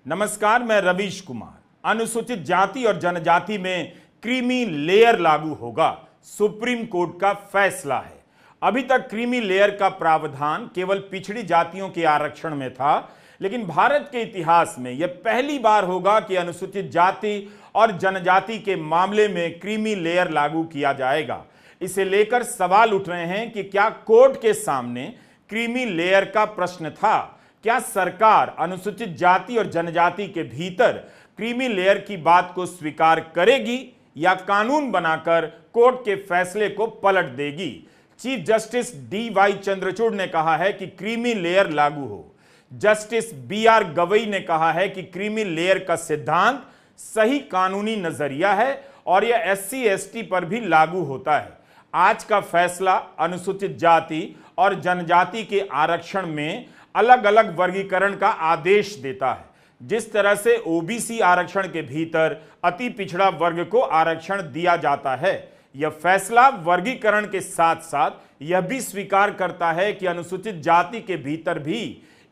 नमस्कार, मैं रवीश कुमार। अनुसूचित जाति और जनजाति में क्रीमी लेयर लागू होगा, सुप्रीम कोर्ट का फैसला है। अभी तक क्रीमी लेयर का प्रावधान केवल पिछड़ी जातियों के आरक्षण में था, लेकिन भारत के इतिहास में यह पहली बार होगा कि अनुसूचित जाति और जनजाति के मामले में क्रीमी लेयर लागू किया जाएगा। इसे लेकर सवाल उठ रहे हैं कि क्या कोर्ट के सामने क्रीमी लेयर का प्रश्न था? क्या सरकार अनुसूचित जाति और जनजाति के भीतर क्रीमी लेयर की बात को स्वीकार करेगी या कानून बनाकर कोर्ट के फैसले को पलट देगी? Chief justice D.Y.. चंद्रचूड़ ने कहा है कि क्रीमी लेयर लागू हो। Justice B R. गवई ने कहा है कि क्रीमी लेयर का सिद्धांत सही कानूनी नजरिया है और यह SC/ST पर भी लागू होता है। आज का फैसला अनुसूचित जाति और जनजाति के आरक्षण में अलग अलग वर्गीकरण का आदेश देता है। जिस तरह से OBC आरक्षण के भीतर अति पिछड़ा वर्ग को आरक्षण दिया जाता है, यह फैसला वर्गीकरण के साथ साथ यह भी स्वीकार करता है कि अनुसूचित जाति के भीतर भी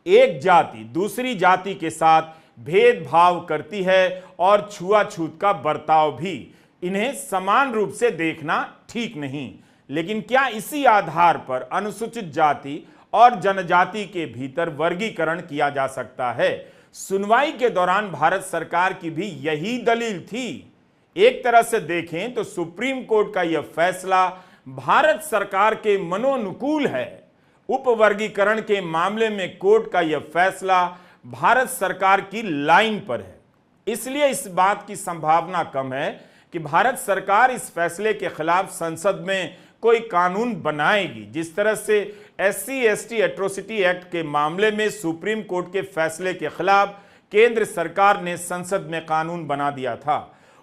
एक जाति दूसरी जाति के साथ भेदभाव करती है और छुआछूत का बर्ताव भी। इन्हें समान रूप से देखना ठीक नहीं। लेकिन क्या इसी आधार पर अनुसूचित जाति और जनजाति के भीतर वर्गीकरण किया जा सकता है? सुनवाई के दौरान भारत सरकार की भी यही दलील थी। एक तरह से देखें तो सुप्रीम कोर्ट का यह फैसला भारत सरकार के मनोनुकूल है। उपवर्गीकरण के मामले में कोर्ट का यह फैसला भारत सरकार की लाइन पर है। इसलिए इस बात की संभावना कम है कि भारत सरकार इस फैसले के खिलाफ संसद में कोई कानून बनाएगी। जिस तरह से SC/ST एट्रोसिटी एक्ट के मामले में सुप्रीम कोर्ट के फैसले के खिलाफ केंद्र सरकार ने संसद में कानून बना दिया था।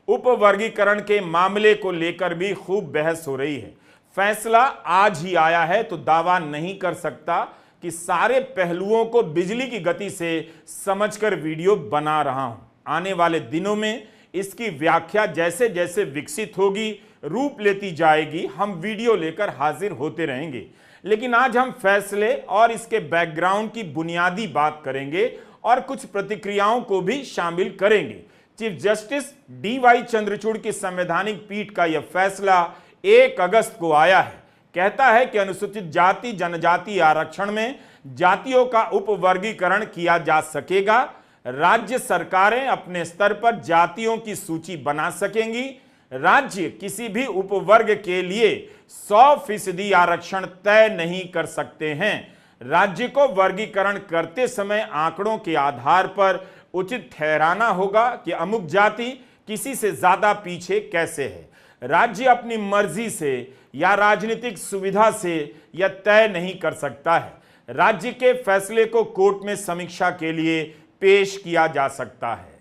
उपवर्गीकरण के मामले को लेकर भी खूब बहस हो रही है। फैसला आज ही आया है तो दावा नहीं कर सकता कि सारे पहलुओं को बिजली की गति से समझकर वीडियो बना रहा हूं। आने वाले दिनों में इसकी व्याख्या जैसे जैसे विकसित होगी, रूप लेती जाएगी, हम वीडियो लेकर हाजिर होते रहेंगे। लेकिन आज हम फैसले और इसके बैकग्राउंड की बुनियादी बात करेंगे और कुछ प्रतिक्रियाओं को भी शामिल करेंगे। Chief justice D.Y.. चंद्रचूड़ की संवैधानिक पीठ का यह फैसला 1 अगस्त को आया है। कहता है कि अनुसूचित जाति जनजाति आरक्षण में जातियों का उपवर्गीकरण किया जा सकेगा। राज्य सरकारें अपने स्तर पर जातियों की सूची बना सकेंगी। राज्य किसी भी उपवर्ग के लिए 100% आरक्षण तय नहीं कर सकते हैं। राज्य को वर्गीकरण करते समय आंकड़ों के आधार पर उचित ठहराना होगा कि अमुक जाति किसी से ज्यादा पीछे कैसे है। राज्य अपनी मर्जी से या राजनीतिक सुविधा से यह तय नहीं कर सकता है। राज्य के फैसले को कोर्ट में समीक्षा के लिए पेश किया जा सकता है।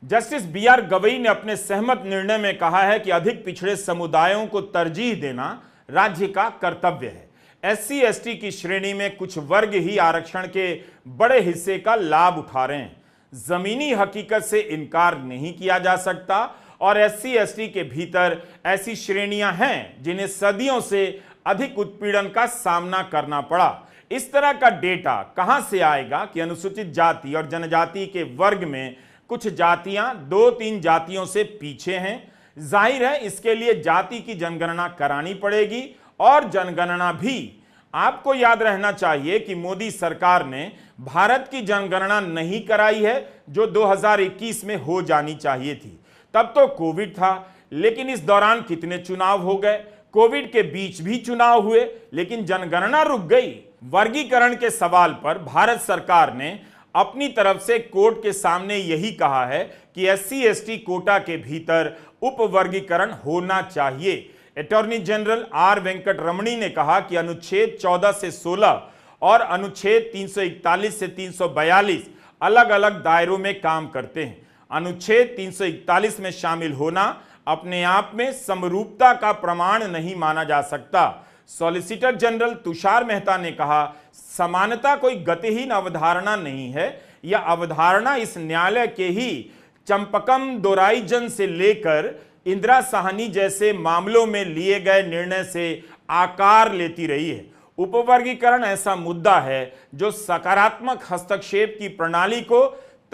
Justice B R. गवई ने अपने सहमत निर्णय में कहा है कि अधिक पिछड़े समुदायों को तरजीह देना राज्य का कर्तव्य है। SC/ST की श्रेणी में कुछ वर्ग ही आरक्षण के बड़े हिस्से का लाभ उठा रहे हैं। जमीनी हकीकत से इनकार नहीं किया जा सकता और SC/ST के भीतर ऐसी श्रेणियां हैं जिन्हें सदियों से अधिक उत्पीड़न का सामना करना पड़ा। इस तरह का डेटा कहां से आएगा कि अनुसूचित जाति और जनजाति के वर्ग में कुछ जातियां 2-3 जातियों से पीछे हैं? जाहिर है इसके लिए जाति की जनगणना करानी पड़ेगी और जनगणना भी। आपको याद रहना चाहिए कि मोदी सरकार ने भारत की जनगणना नहीं कराई है जो 2021 में हो जानी चाहिए थी। तब तो कोविड था, लेकिन इस दौरान कितने चुनाव हो गए। कोविड के बीच भी चुनाव हुए, लेकिन जनगणना रुक गई। वर्गीकरण के सवाल पर भारत सरकार ने अपनी तरफ से कोर्ट के सामने यही कहा है कि SC/ST कोटा के भीतर उपवर्गीकरण होना चाहिए। Attorney general R. वेंकट रमणी ने कहा कि अनुच्छेद 14 से 16 और अनुच्छेद 341 से 342 अलग अलग दायरों में काम करते हैं। अनुच्छेद 341 में शामिल होना अपने आप में समरूपता का प्रमाण नहीं माना जा सकता। सॉलिसिटर जनरल तुषार मेहता ने कहा, समानता कोई गतिहीन अवधारणा नहीं है। यह अवधारणा इस न्यायालय के ही चंपकम दोराईजन से लेकर इंदिरा साहनी जैसे मामलों में लिए गए निर्णय से आकार लेती रही है। उपवर्गीकरण ऐसा मुद्दा है जो सकारात्मक हस्तक्षेप की प्रणाली को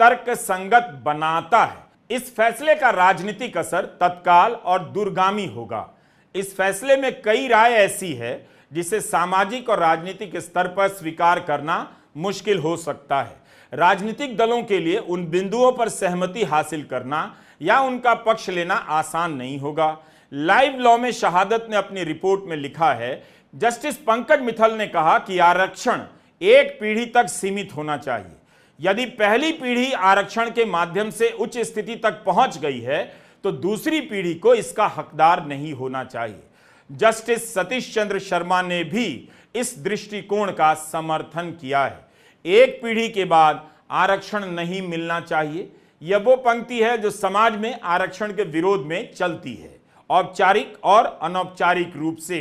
तर्क संगत बनाता है। इस फैसले का राजनीतिक असर तत्काल और दूरगामी होगा। इस फैसले में कई राय ऐसी है जिसे सामाजिक और राजनीतिक स्तर पर स्वीकार करना मुश्किल हो सकता है। राजनीतिक दलों के लिए उन बिंदुओं पर सहमति हासिल करना या उनका पक्ष लेना आसान नहीं होगा। लाइव लॉ में शहादत ने अपनी रिपोर्ट में लिखा है, जस्टिस पंकज मित्तल ने कहा कि आरक्षण एक पीढ़ी तक सीमित होना चाहिए। यदि पहली पीढ़ी आरक्षण के माध्यम से उच्च स्थिति तक पहुंच गई है तो दूसरी पीढ़ी को इसका हकदार नहीं होना चाहिए। जस्टिस सतीश चंद्र शर्मा ने भी इस दृष्टिकोण का समर्थन किया है। एक पीढ़ी के बाद आरक्षण नहीं मिलना चाहिए, यह वो पंक्ति है जो समाज में आरक्षण के विरोध में चलती है। औपचारिक और अनौपचारिक रूप से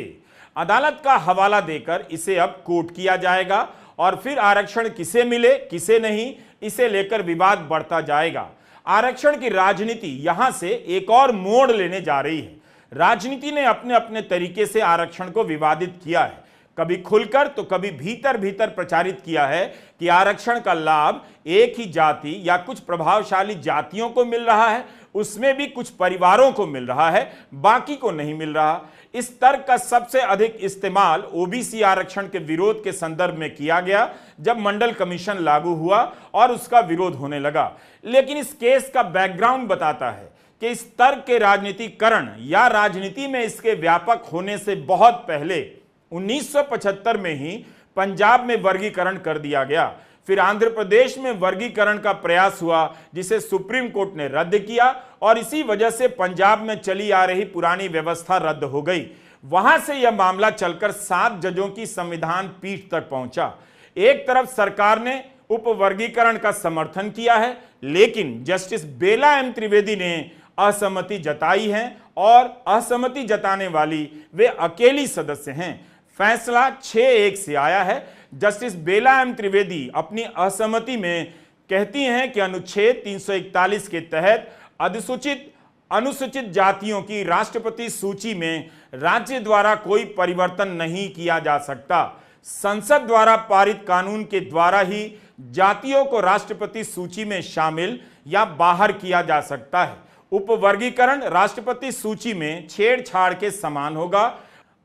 अदालत का हवाला देकर इसे अब कोर्ट किया जाएगा और फिर आरक्षण किसे मिले किसे नहीं, इसे लेकर विवाद बढ़ता जाएगा। आरक्षण की राजनीति यहां से एक और मोड़ लेने जा रही है। राजनीति ने अपने अपने तरीके से आरक्षण को विवादित किया है, कभी खुलकर तो कभी भीतर भीतर प्रचारित किया है कि आरक्षण का लाभ एक ही जाति या कुछ प्रभावशाली जातियों को मिल रहा है, उसमें भी कुछ परिवारों को मिल रहा है, बाकी को नहीं मिल रहा। इस तर्क का सबसे अधिक इस्तेमाल ओबीसी आरक्षण के विरोध के संदर्भ में किया गया जब मंडल कमीशन लागू हुआ और उसका विरोध होने लगा। लेकिन इस केस का बैकग्राउंड बताता है कि इस तर्क के राजनीतिकरण या राजनीति में इसके व्यापक होने से बहुत पहले 1975 में ही पंजाब में वर्गीकरण कर दिया गया। फिर आंध्र प्रदेश में वर्गीकरण का प्रयास हुआ जिसे सुप्रीम कोर्ट ने रद्द किया और इसी वजह से पंजाब में चली आ रही पुरानी व्यवस्था रद्द हो गई। वहां से यह मामला चलकर 7 जजों की संविधान पीठ तक पहुंचा। एक तरफ सरकार ने उपवर्गीकरण का समर्थन किया है, लेकिन जस्टिस बेला एम त्रिवेदी ने असहमति जताई है और असहमति जताने वाली वे अकेली सदस्य हैं। फैसला 6-1 से आया है। जस्टिस बेला एम त्रिवेदी अपनी असहमति में कहती हैं कि अनुच्छेद 341 के तहत अनुसूचित जातियों की राष्ट्रपति सूची में राज्य द्वारा कोई परिवर्तन नहीं किया जा सकता। संसद द्वारा पारित कानून के द्वारा ही जातियों को राष्ट्रपति सूची में शामिल या बाहर किया जा सकता है। उपवर्गीकरण राष्ट्रपति सूची में छेड़छाड़ के समान होगा।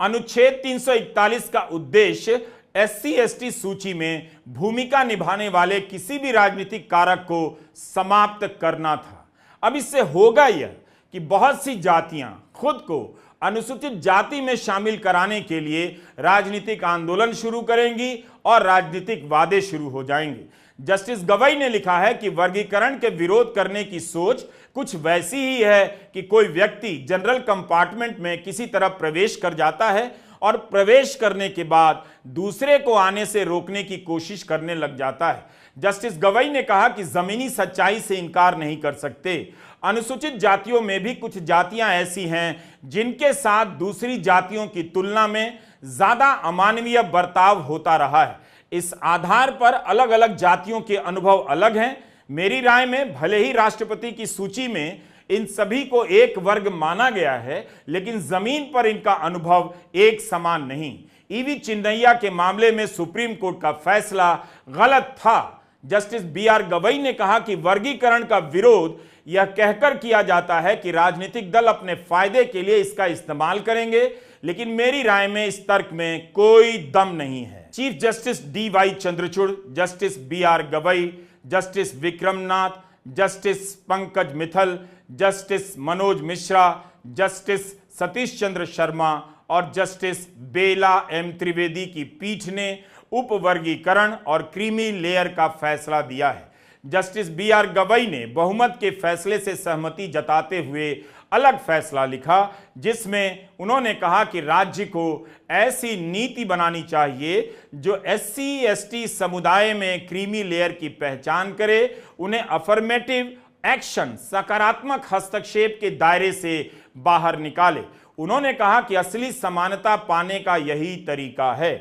अनुच्छेद 341 का उद्देश्य SC/ST सूची में भूमिका निभाने वाले किसी भी राजनीतिक कारक को समाप्त करना था। अब इससे होगा यह कि बहुत सी जातियां खुद को अनुसूचित जाति में शामिल कराने के लिए राजनीतिक आंदोलन शुरू करेंगी और राजनीतिक वादे शुरू हो जाएंगे। जस्टिस गवई ने लिखा है कि वर्गीकरण के विरोध करने की सोच कुछ वैसी ही है कि कोई व्यक्ति जनरल कंपार्टमेंट में किसी तरह प्रवेश कर जाता है और प्रवेश करने के बाद दूसरे को आने से रोकने की कोशिश करने लग जाता है। जस्टिस गवई ने कहा कि जमीनी सच्चाई से इनकार नहीं कर सकते। अनुसूचित जातियों में भी कुछ जातियां ऐसी हैं जिनके साथ दूसरी जातियों की तुलना में ज्यादा अमानवीय बर्ताव होता रहा है। इस आधार पर अलग अलग जातियों के अनुभव अलग हैं। मेरी राय में भले ही राष्ट्रपति की सूची में इन सभी को एक वर्ग माना गया है, लेकिन जमीन पर इनका अनुभव एक समान नहीं। ईवी चिन्नैया के मामले में सुप्रीम कोर्ट का फैसला गलत था। जस्टिस BR गवई ने कहा कि वर्गीकरण का विरोध यह कहकर किया जाता है कि राजनीतिक दल अपने फायदे के लिए इसका इस्तेमाल करेंगे, लेकिन मेरी राय में इस तर्क में कोई दम नहीं है। Chief justice DY Chandrachud, justice BR Gavai, justice Vikramnath, justice Pankaj Mittal, justice Manoj Mishra, justice Satish Chandra Sharma और जस्टिस बेला एम त्रिवेदी की पीठ ने उपवर्गीकरण और क्रीमी लेयर का फैसला दिया है। जस्टिस BR गवई ने बहुमत के फैसले से सहमति जताते हुए अलग फैसला लिखा, जिसमें उन्होंने कहा कि राज्य को ऐसी नीति बनानी चाहिए जो SC/ST समुदाय में क्रीमी लेयर की पहचान करे, उन्हें अफर्मेटिव एक्शन सकारात्मक हस्तक्षेप के दायरे से बाहर निकाले। उन्होंने कहा कि असली समानता पाने का यही तरीका है।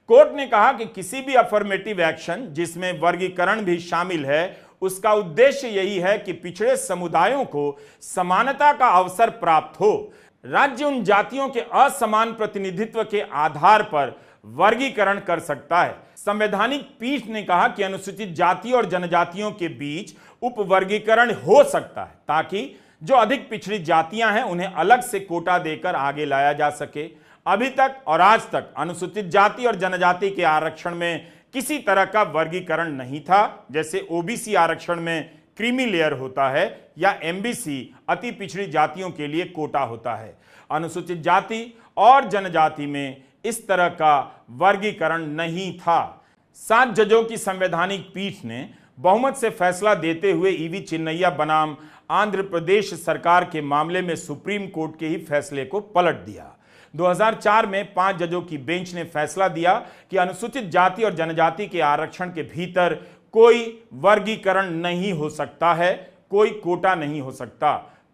कोर्ट ने कहा कि किसी भी अफर्मेटिव एक्शन जिसमें वर्गीकरण भी शामिल है, उसका उद्देश्य यही है कि पिछड़े समुदायों को समानता का अवसर प्राप्त हो। राज्य उन जातियों के असमान प्रतिनिधित्व के आधार पर वर्गीकरण कर सकता है। संवैधानिक पीठ ने कहा कि अनुसूचित जाति और जनजातियों के बीच उपवर्गीकरण हो सकता है ताकि जो अधिक पिछड़ी जातियां हैं उन्हें अलग से कोटा देकर आगे लाया जा सके। अभी तक और आज तक अनुसूचित जाति और जनजाति के आरक्षण में किसी तरह का वर्गीकरण नहीं था, जैसे ओबीसी आरक्षण में क्रीमी लेयर होता है या एमबीसी अति पिछड़ी जातियों के लिए कोटा होता है। अनुसूचित जाति और जनजाति में इस तरह का वर्गीकरण नहीं था। 7 जजों की संवैधानिक पीठ ने बहुमत से फैसला देते हुए ईवी चिन्नैया बनाम आंध्र प्रदेश सरकार के मामले में सुप्रीम कोर्ट के ही फैसले को पलट दिया। 2004 में 5 जजों की बेंच ने फैसला दिया कि अनुसूचित जाति और जनजाति के आरक्षण के भीतर कोई वर्गीकरण नहीं हो सकता है, कोई कोटा नहीं हो सकता।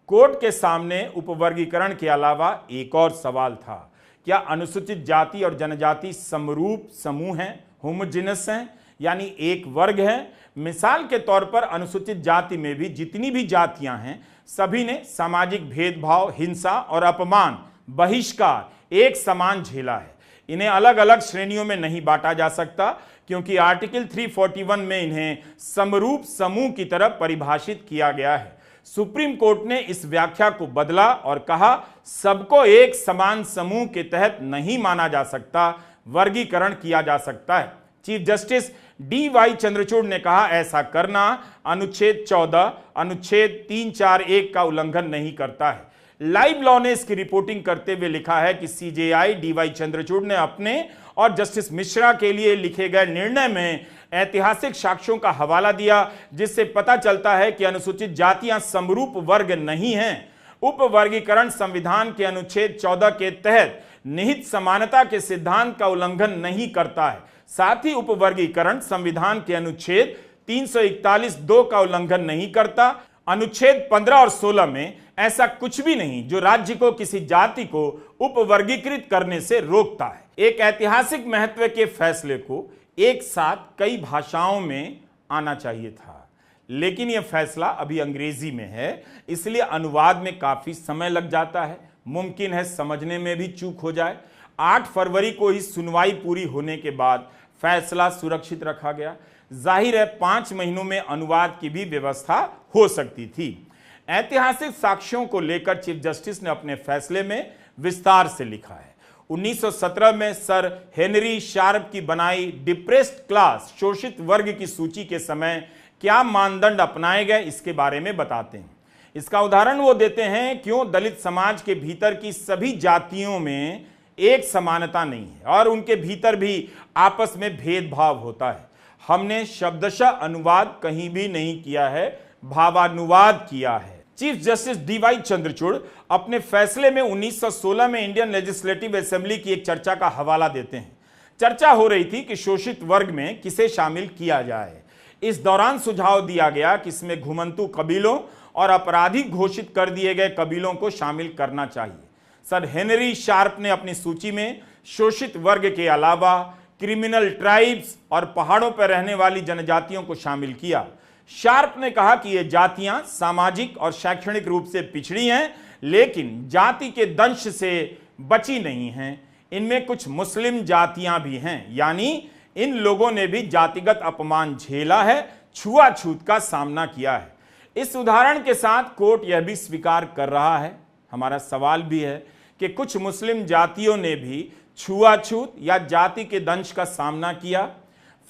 कोर्ट के सामने उपवर्गीकरण के अलावा एक और सवाल था, क्या अनुसूचित जाति और जनजाति समरूप समूह हैं, होमोजेनस हैं, यानी एक वर्ग है। मिसाल के तौर पर अनुसूचित जाति में भी जितनी भी जातियां हैं सभी ने सामाजिक भेदभाव, हिंसा और अपमान, बहिष्कार एक समान झेला है। इन्हें अलग अलग श्रेणियों में नहीं बांटा जा सकता क्योंकि आर्टिकल 341 में इन्हें समरूप समूह की तरह परिभाषित किया गया है। सुप्रीम कोर्ट ने इस व्याख्या को बदला और कहा सबको एक समान समूह के तहत नहीं माना जा सकता, वर्गीकरण किया जा सकता है। Chief justice D.Y.. चंद्रचूड़ ने कहा ऐसा करना अनुच्छेद 14, अनुच्छेद 341 का उल्लंघन नहीं करता है। लाइव लॉ ने इसकी रिपोर्टिंग करते हुए लिखा है कि सीजेआई डी.वाई. चंद्रचूड़ ने अपने और जस्टिस मिश्रा के लिए लिखे गए निर्णय में ऐतिहासिक साक्ष्यों का हवाला दिया, जिससे पता चलता है कि अनुसूचित जातियां समरूप वर्ग नहीं हैं। उपवर्गीकरण संविधान के अनुच्छेद 14 के तहत निहित समानता के सिद्धांत का उल्लंघन नहीं करता है। साथ ही उपवर्गीकरण संविधान के अनुच्छेद 341(2) का उल्लंघन नहीं करता। अनुच्छेद 15 और 16 में ऐसा कुछ भी नहीं जो राज्य को किसी जाति को उपवर्गीकृत करने से रोकता है। एक ऐतिहासिक महत्व के फैसले को एक साथ कई भाषाओं में आना चाहिए था, लेकिन यह फैसला अभी अंग्रेजी में है, इसलिए अनुवाद में काफी समय लग जाता है। मुमकिन है समझने में भी चूक हो जाए। 8 फरवरी को ही सुनवाई पूरी होने के बाद फैसला सुरक्षित रखा गया। जाहिर है 5 महीनों में अनुवाद की भी व्यवस्था हो सकती थी। ऐतिहासिक साक्ष्यों को लेकर चीफ जस्टिस ने अपने फैसले में विस्तार से लिखा है। 1917 में सर हेनरी शार्प की बनाई डिप्रेस्ड क्लास, शोषित वर्ग की सूची के समय क्या मानदंड अपनाए गए इसके बारे में बताते हैं। इसका उदाहरण वो देते हैं क्यों दलित समाज के भीतर की सभी जातियों में एक समानता नहीं है और उनके भीतर भी आपस में भेदभाव होता है। हमने शब्दशः अनुवाद कहीं भी नहीं किया है, भावानुवाद किया है। Chief justice D.Y.. चंद्रचूड़ अपने फैसले में 1916 में इंडियन लेजिस्लेटिव असेंबली की एक चर्चा का हवाला देते हैं। चर्चा हो रही थी कि शोषित वर्ग में किसे शामिल किया जाए। इस दौरान सुझाव दिया गया कि इसमें घुमंतू कबीलों और आपराधिक घोषित कर दिए गए कबीलों को शामिल करना चाहिए। सर हेनरी शार्प ने अपनी सूची में शोषित वर्ग के अलावा क्रिमिनल ट्राइब्स और पहाड़ों पर रहने वाली जनजातियों को शामिल किया। शार्प ने कहा कि ये जातियां सामाजिक और शैक्षणिक रूप से पिछड़ी हैं, लेकिन जाति के दंश से बची नहीं हैं। इनमें कुछ मुस्लिम जातियां भी हैं, यानी इन लोगों ने भी जातिगत अपमान झेला है, छुआछूत का सामना किया है। इस उदाहरण के साथ कोर्ट यह भी स्वीकार कर रहा है, हमारा सवाल भी है कि कुछ मुस्लिम जातियों ने भी छुआछूत या जाति के दंश का सामना किया।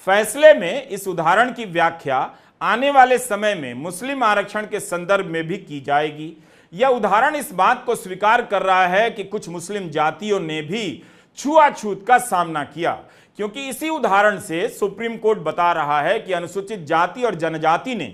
फैसले में इस उदाहरण की व्याख्या आने वाले समय में मुस्लिम आरक्षण के संदर्भ में भी की जाएगी। यह उदाहरण इस बात को स्वीकार कर रहा है कि कुछ मुस्लिम जातियों ने भी छुआछूत का सामना किया, क्योंकि इसी उदाहरण से सुप्रीम कोर्ट बता रहा है कि अनुसूचित जाति और जनजाति ने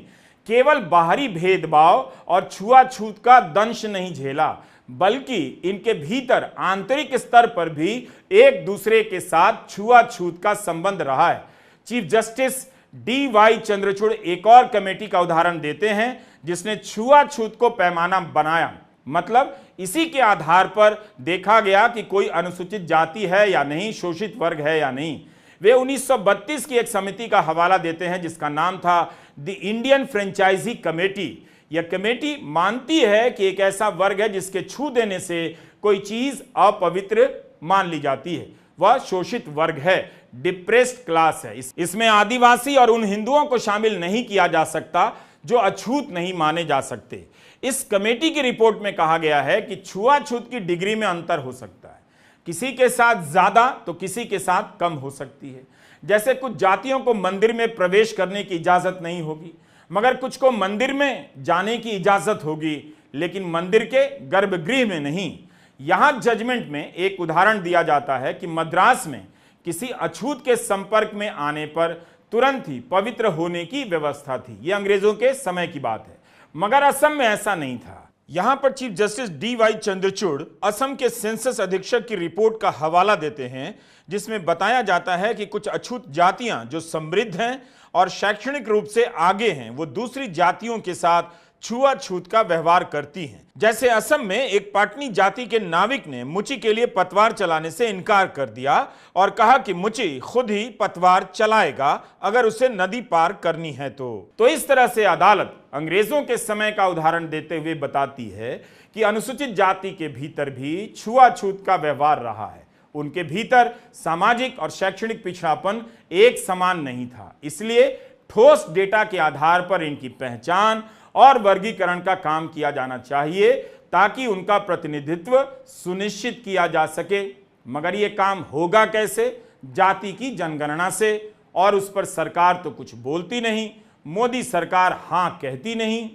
केवल बाहरी भेदभाव और छुआछूत का दंश नहीं झेला, बल्कि इनके भीतर आंतरिक स्तर पर भी एक दूसरे के साथ छुआछूत का संबंध रहा है। Chief justice D.Y.. चंद्रचूड़ एक और कमेटी का उदाहरण देते हैं जिसने छुआछूत को पैमाना बनाया, मतलब इसी के आधार पर देखा गया कि कोई अनुसूचित जाति है या नहीं, शोषित वर्ग है या नहीं। वे 1932 की एक समिति का हवाला देते हैं जिसका नाम था द इंडियन फ्रेंचाइजी कमेटी। यह कमेटी मानती है कि एक ऐसा वर्ग है जिसके छू देने से कोई चीज अपवित्र मान ली जाती है, वह शोषित वर्ग है, डिप्रेस्ड क्लास है। इसमें आदिवासी और उन हिंदुओं को शामिल नहीं किया जा सकता जो अछूत नहीं माने जा सकते। इस कमेटी की रिपोर्ट में कहा गया है कि छुआछूत की डिग्री में अंतर हो सकता है, किसी के साथ ज्यादा तो किसी के साथ कम हो सकती है। जैसे कुछ जातियों को मंदिर में प्रवेश करने की इजाजत नहीं होगी, मगर कुछ को मंदिर में जाने की इजाजत होगी, लेकिन मंदिर के गर्भगृह में नहीं। यहां जजमेंट में एक उदाहरण दिया जाता है कि मद्रास में किसी अछूत के संपर्क में आने पर तुरंत ही पवित्र होने की व्यवस्था थी। यह अंग्रेजों के समय की बात है, मगर असम में ऐसा नहीं था। यहां पर chief justice D.Y.. Chandrachud Assam के सेंसस अधीक्षक की रिपोर्ट का हवाला देते हैं, जिसमें बताया जाता है कि कुछ अछूत जातियां जो समृद्ध हैं और शैक्षणिक रूप से आगे हैं, वो दूसरी जातियों के साथ छुआछूत का व्यवहार करती हैं। जैसे असम में एक पाटनी जाति के नाविक ने मुची के लिए पतवार चलाने से इनकार कर दिया और कहा कि मुची खुद ही पतवार चलाएगा अगर उसे नदी पार करनी है तो इस तरह से अदालत अंग्रेजों के समय का उदाहरण देते हुए बताती है कि अनुसूचित जाति के भीतर भी छुआछूत का व्यवहार रहा है। उनके भीतर सामाजिक और शैक्षणिक पिछड़ापन एक समान नहीं था, इसलिए ठोस डेटा के आधार पर इनकी पहचान और वर्गीकरण का काम किया जाना चाहिए ताकि उनका प्रतिनिधित्व सुनिश्चित किया जा सके। मगर यह काम होगा कैसे? जाति की जनगणना से, और उस पर सरकार तो कुछ बोलती नहीं। मोदी सरकार हां कहती नहीं।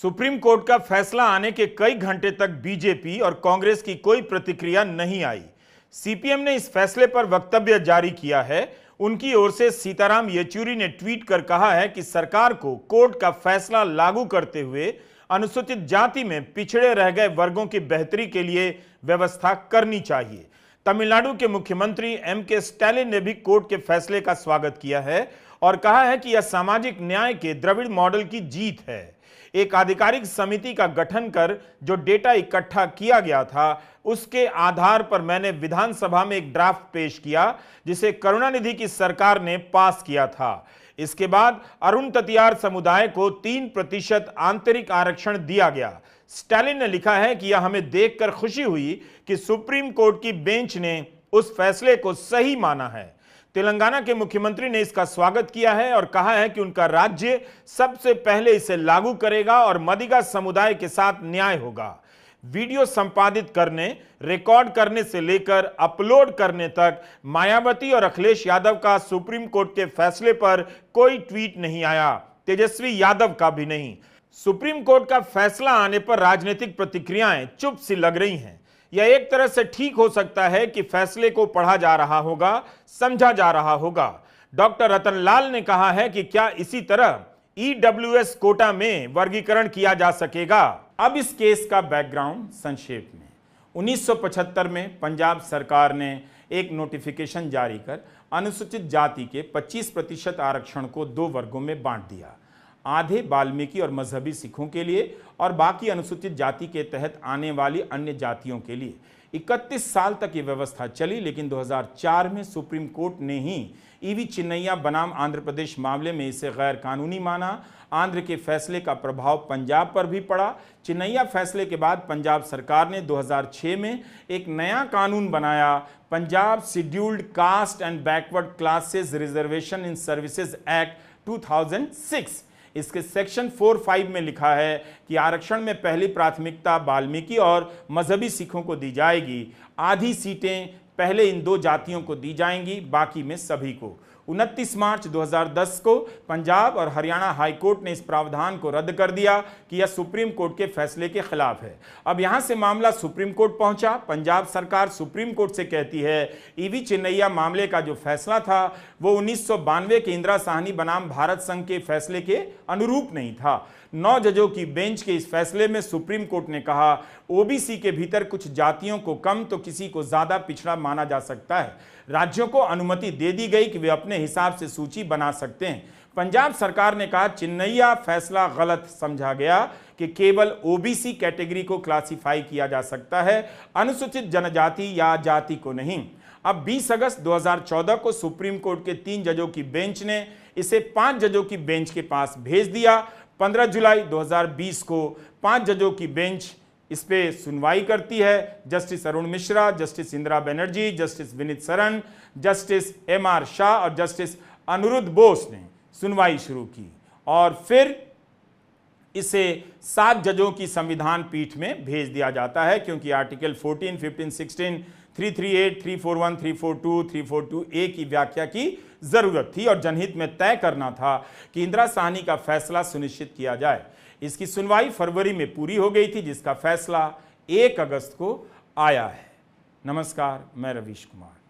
सुप्रीम कोर्ट का फैसला आने के कई घंटे तक बीजेपी और कांग्रेस की कोई प्रतिक्रिया नहीं आई। सीपीएम ने इस फैसले पर वक्तव्य जारी किया है। उनकी ओर से सीताराम येचुरी ने ट्वीट कर कहा है कि सरकार को कोर्ट का फैसला लागू करते हुए अनुसूचित जाति में पिछड़े रह गए वर्गों की बेहतरी के लिए व्यवस्था करनी चाहिए। तमिलनाडु के मुख्यमंत्री एम.के. स्टालिन ने भी कोर्ट के फैसले का स्वागत किया है और कहा है कि यह सामाजिक न्याय के द्रविड़ मॉडल की जीत है। एक आधिकारिक समिति का गठन कर जो डेटा इकट्ठा किया गया था, उसके आधार पर मैंने विधानसभा में एक ड्राफ्ट पेश किया जिसे करुणानिधि की सरकार ने पास किया था। इसके बाद अरुण ततियार समुदाय को 3% आंतरिक आरक्षण दिया गया। स्टालिन ने लिखा है कि यह हमें देखकर खुशी हुई कि सुप्रीम कोर्ट की बेंच ने उस फैसले को सही माना है। तेलंगाना के मुख्यमंत्री ने इसका स्वागत किया है और कहा है कि उनका राज्य सबसे पहले इसे लागू करेगा और मदिगा समुदाय के साथ न्याय होगा। वीडियो संपादित करने, रिकॉर्ड करने से लेकर अपलोड करने तक मायावती और अखिलेश यादव का सुप्रीम कोर्ट के फैसले पर कोई ट्वीट नहीं आया, तेजस्वी यादव का भी नहीं। सुप्रीम कोर्ट का फैसला आने पर राजनीतिक प्रतिक्रियाएं चुप सी लग रही हैं। यह एक तरह से ठीक हो सकता है कि फैसले को पढ़ा जा रहा होगा, समझा जा रहा होगा। डॉक्टर रतन लाल ने कहा है कि क्या इसी तरह ईडब्ल्यूएस कोटा में वर्गीकरण किया जा सकेगा। अब इस केस का बैकग्राउंड संक्षेप में। 1975 में पंजाब सरकार ने एक नोटिफिकेशन जारी कर अनुसूचित जाति के 25% आरक्षण को 2 वर्गों में बांट दिया। आधे वाल्मीकि और मजहबी सिखों के लिए और बाकी अनुसूचित जाति के तहत आने वाली अन्य जातियों के लिए। 31 साल तक ये व्यवस्था चली, लेकिन 2004 में सुप्रीम कोर्ट ने ही ईवी चिन्नैया बनाम आंध्र प्रदेश मामले में इसे गैर कानूनी माना। आंध्र के फैसले का प्रभाव पंजाब पर भी पड़ा। चिन्नैया फैसले के बाद पंजाब सरकार ने 2006 में एक नया कानून बनाया, Punjab scheduled caste and backward classes reservation in services act 2006। इसके सेक्शन 4(5) में लिखा है कि आरक्षण में पहली प्राथमिकता वाल्मीकि और मजहबी सिखों को दी जाएगी। आधी सीटें पहले इन 2 जातियों को दी जाएंगी, बाकी में सभी को। 29 मार्च 2010 को पंजाब और हरियाणा हाईकोर्ट ने इस प्रावधान को रद्द कर दिया कि यह सुप्रीम कोर्ट के फैसले के खिलाफ है। अब यहां से मामला सुप्रीम कोर्ट पहुंचा। पंजाब सरकार सुप्रीम कोर्ट से कहती है ईवी चिन्नैया मामले का जो फैसला था वो 1992 के इंदिरा साहनी बनाम भारत संघ के फैसले के अनुरूप नहीं था। 9 जजों की बेंच के इस फैसले में सुप्रीम कोर्ट ने कहा ओबीसी के भीतर कुछ जातियों को कम तो किसी को ज्यादा पिछड़ा माना जा सकता है। राज्यों को अनुमति दे दी गई कि वे अपने हिसाब से सूची बना सकते हैं। पंजाब सरकार ने कहा चिन्नैया फैसला गलत समझा गया कि केवल ओबीसी कैटेगरी को क्लासिफाई किया जा सकता है, अनुसूचित जनजाति या जाति को नहीं। अब 20 अगस्त 2014 को सुप्रीम कोर्ट के 3 जजों की बेंच ने इसे 5 जजों की बेंच के पास भेज दिया। 15 जुलाई 2020 को 5 जजों की बेंच इस पे सुनवाई करती है। Justice Arun Mishra, justice Indira Banerjee, justice Vineet Saran, justice MR. Shah और जस्टिस अनिरुद्ध बोस ने सुनवाई शुरू की और फिर इसे 7 जजों की संविधान पीठ में भेज दिया जाता है, क्योंकि आर्टिकल 14, 15, 16, 338, 341, 342, 342A की व्याख्या की जरूरत थी और जनहित में तय करना था कि इंदिरा साहनी का फैसला सुनिश्चित किया जाए। इसकी सुनवाई फरवरी में पूरी हो गई थी, जिसका फैसला 1 अगस्त को आया है। नमस्कार, मैं रवीश कुमार।